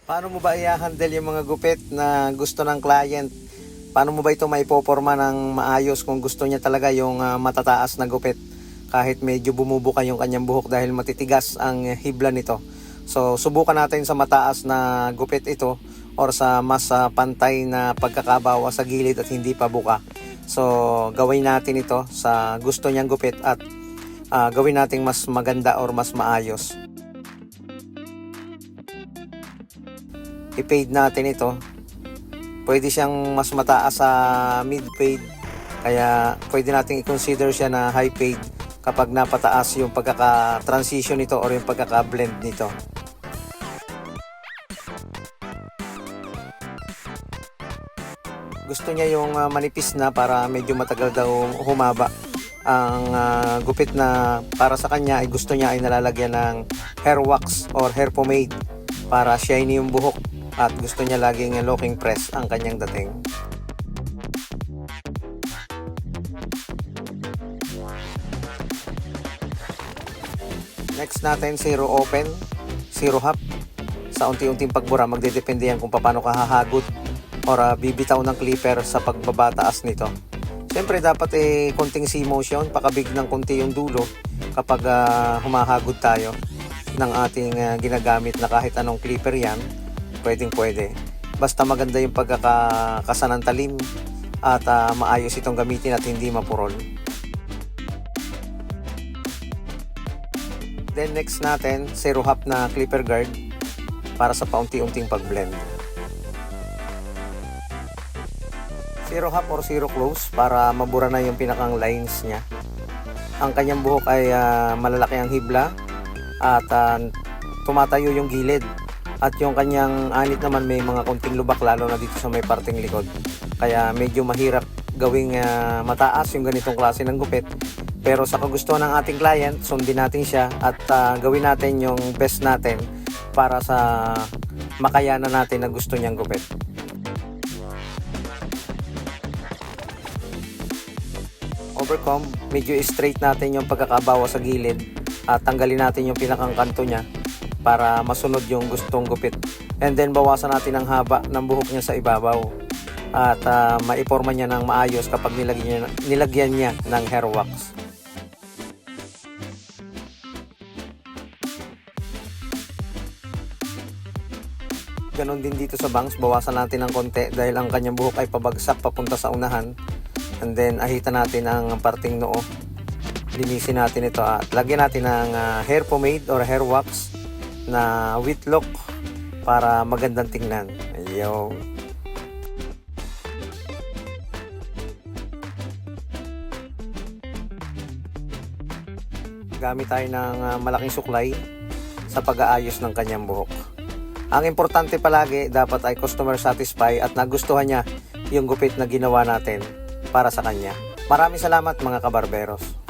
Paano mo ba i-handle yung mga gupit na gusto ng client? Paano mo ba ito maipoporma ng maayos kung gusto niya talaga yung matataas na gupit? Kahit medyo bumubuka yung kanyang buhok dahil matitigas ang hibla nito. So subukan natin sa mataas na gupit ito or sa mas pantay na pagkakabawa sa gilid at hindi pa buka. So gawin natin ito sa gusto niyang gupit at gawin natin mas maganda or mas maayos. I-fade natin ito. Pwede siyang mas mataas sa mid-fade. Kaya pwede natin i-consider siya na high fade kapag napataas yung pagkaka-transition nito or yung pagkaka-blend nito. Gusto niya yung manipis na para medyo matagal daw humaba. Ang gupit na para sa kanya ay gusto niya ay nalalagyan ng hair wax or hair pomade para shiny yung buhok. At gusto niya laging locking press ang kanyang dating. Next natin, zero open, zero half. Sa unti-unting pagbura, magdedepende yan kung paano ka hahagot or bibitaw ng clipper sa pagbabataas nito. Siyempre dapat konting C-motion, pakabig ng konti yung dulo kapag humahagod tayo ng ating ginagamit na kahit anong clipper yan. Pwede. Basta maganda yung pagkakasa ng talim at maayos itong gamitin at hindi mapurol. Then next natin, zero half na clipper guard para sa paunti-unting pag-blend. Zero half or zero close para mabura na yung pinakang lines niya. Ang kanyang buhok ay malalaki ang hibla at tumatayo yung gilid. At yung kanyang anit naman may mga konting lubak lalo na dito sa may parting likod. Kaya medyo mahirap gawing mataas yung ganitong klase ng gupit. Pero sa kagustuhan ng ating client, sundin natin siya at gawin natin yung best natin para sa makayanan natin na gusto niyang gupit. Overcomb, medyo straight natin yung pagkakabawa sa gilid at tanggalin natin yung pinakang kanto niya para masunod yung gustong gupit. And then bawasan natin ang haba ng buhok niya sa ibabaw at maiporma niya ng maayos kapag nilagyan niya ng hair wax. Ganon din dito sa bangs, bawasan natin ng konti dahil ang kanyang buhok ay pabagsak papunta sa unahan. And then ahitan natin ang parting noo. Linisin natin ito at lagyan natin ng hair pomade or hair wax na whitlock para magandang tingnan. Ayun. Gamit tayo ng malaking suklay sa pag-aayos ng kanyang buhok. Ang importante palagi dapat ay customer satisfy at nagustuhan niya yung gupit na ginawa natin para sa kanya. Maraming salamat mga kabarberos.